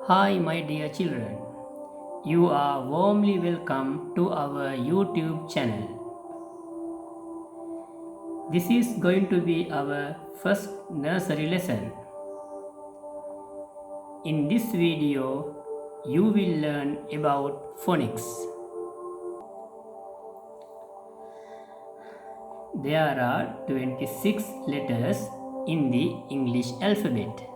Hi, my dear children. You are warmly welcome to our YouTube channel. This is going to be our first nursery lesson. In this video, you will learn about phonics. There are 26 letters in the English alphabet.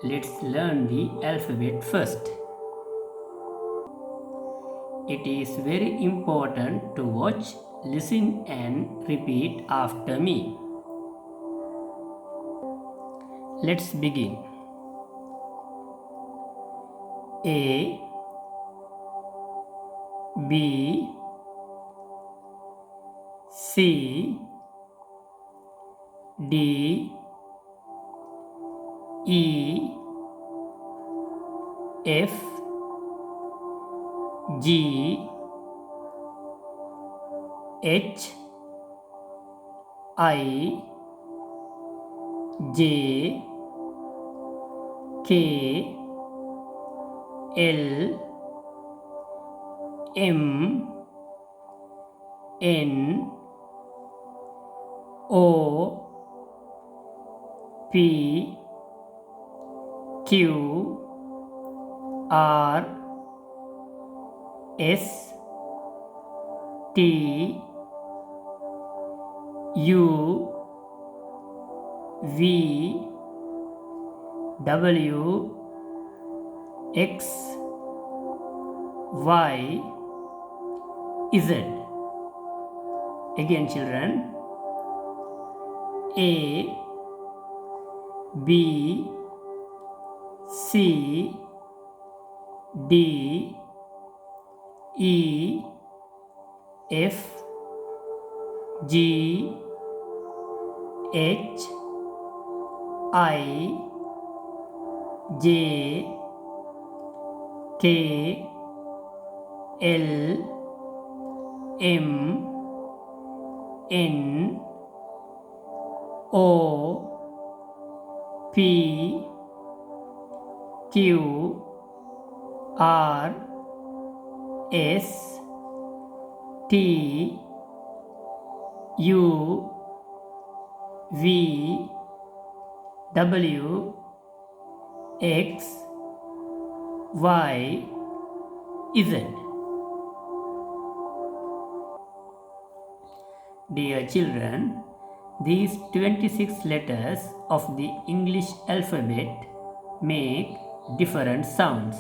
Let's learn the alphabet first. It is very important to watch, listen and repeat after me. Let's begin. A, B, C, D, E, F, G, H, I, J, K, L, M, N, O, P, Q, R, S, T, U, V, W, X, Y, Z. Again, children. A, B, C, D, E, F, G, H, I, J, K, L, M, N, O, P, Q, R, S, T, U, V, W, X, Y, Z. Dear children, these 26 letters of the English alphabet make different sounds.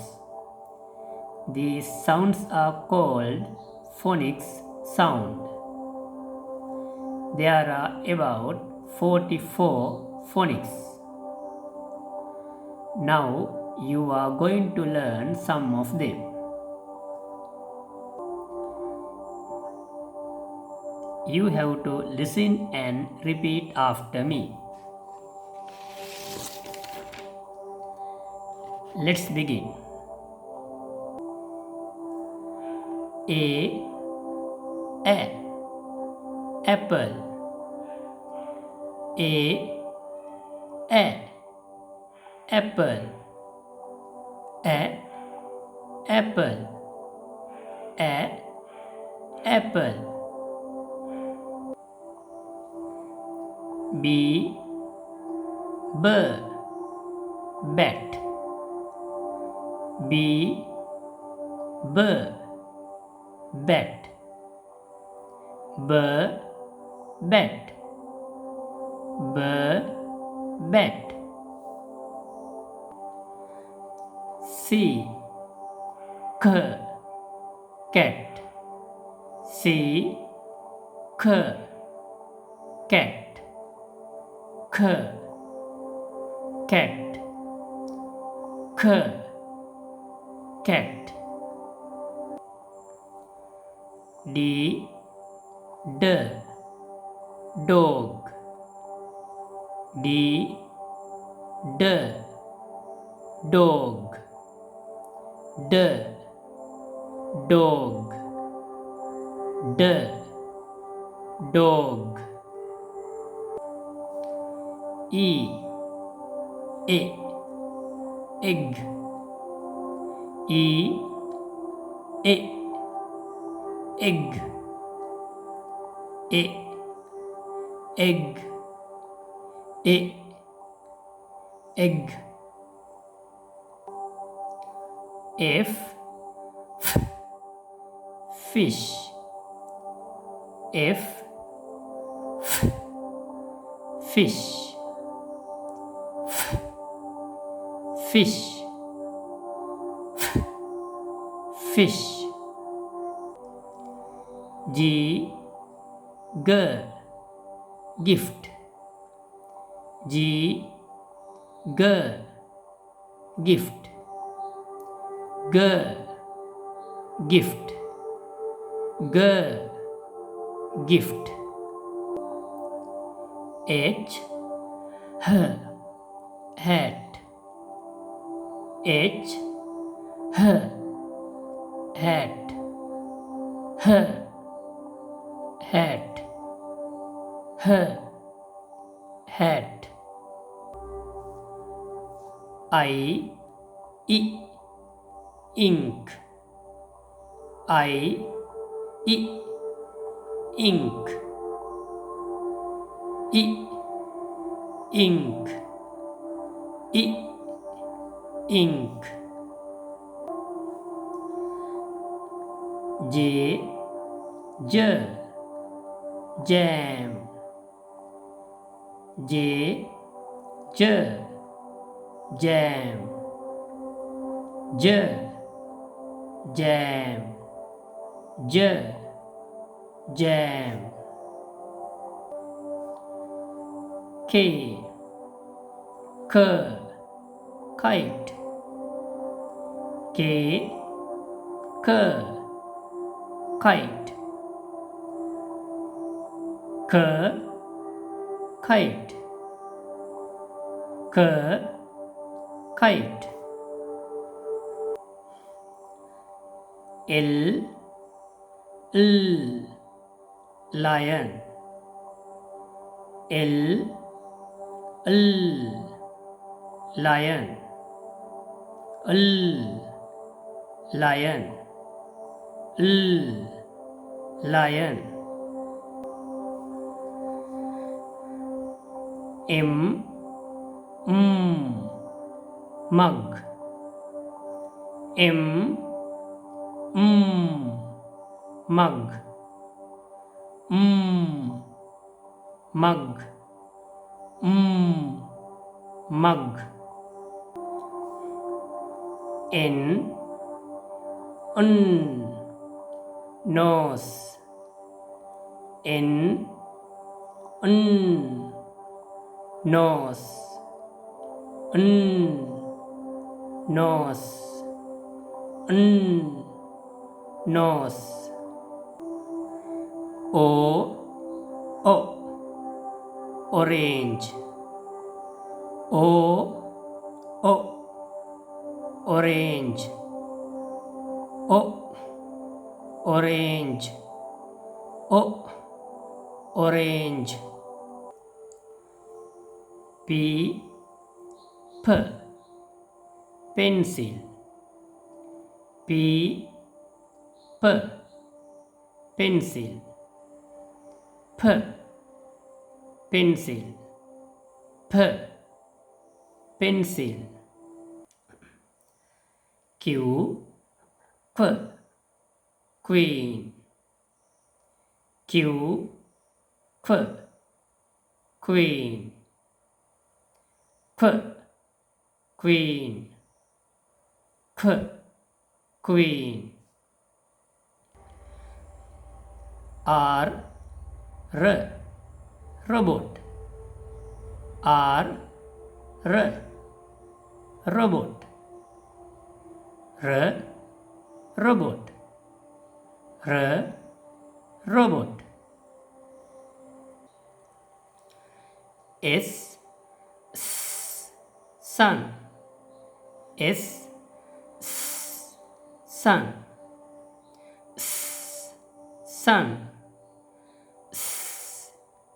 These sounds are called phonics sound. There are about 44 phonics. Now you are going to learn some of them. You have to listen and repeat after me. Let's begin. A, apple. A, apple. Apple. Apple. B, bat. B, bat. B, bat. B, bat. C, cat. C, cat. Cat. Cat. D, dog. D, dog. Dog. Dog. E, A. Egg. E. A. Egg. A. Egg. A. Egg. F. Fish. F. Fish. Fish. Fish. G. Girl. Gift. G. Girl. Gift. Girl. Gift. Girl. Gift. H. Her. Hat. H. Her. Hat. Her. Hat. Her. Hat. I. Ink. I. Ink. Ink. Ink. J. Jam. J. Jam. Jam. Jam. K. Kite. K. Kite. Kite. Kite. L. Lion. L. Lion. Lion. Lion. M. Mug. M. Mug. Mug. Mug. N. Nose. N. Nose. Nose. Nose. O. Orange. O. Orange. O. Orange. O. Orange. P. Pencil. P. Pencil. Pencil. Pencil. Q. Queen. Q. Queen. Queen. Queen. R. Robot. R. Robot. Robot. Robot. S. Sun. S. Sun. Sun.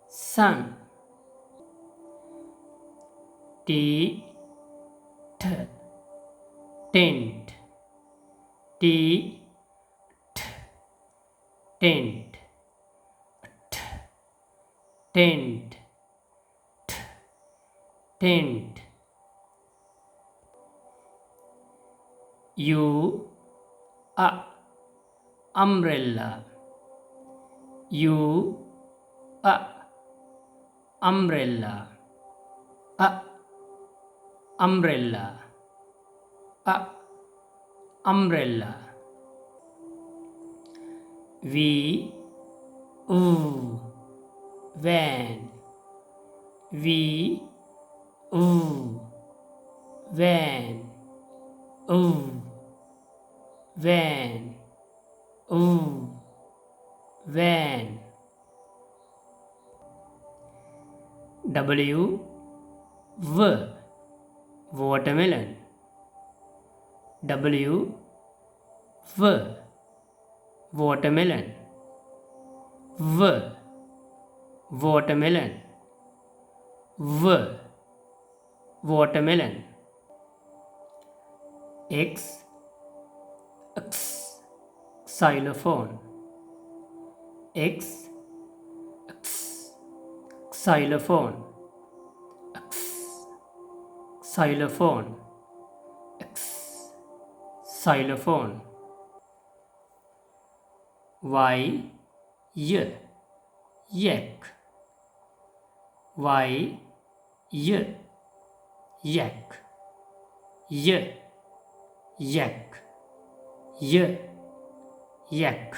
Sun. T. tent, t, t, tent, t, tent, t, tent, u, a, umbrella, u, a, umbrella, a, umbrella, a, umbrella, v, u, van, v, u, van, u, van, u, van, w, v, watermelon, w, v, watermelon, v, watermelon, v, watermelon, x, x, xylophone, x, x, xylophone, x, xylophone, x, xylophone, y, yak, y, yak, yak, yak,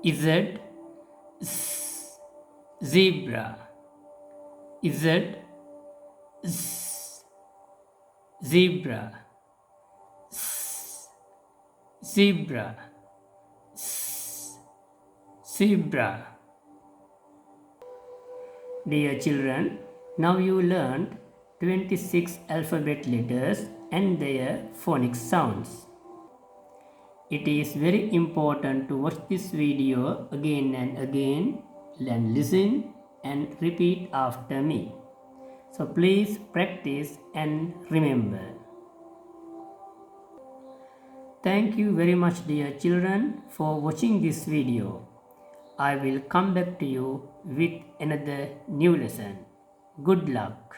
z, zebra, z, zebra, zebra, zebra. Dear children, now you learned 26 alphabet letters and their phonics sounds. It is very important to watch this video again and again and listen and repeat after me. So please practice and remember. Thank you very much dear children for watching this video. I will come back to you with another new lesson. Good luck.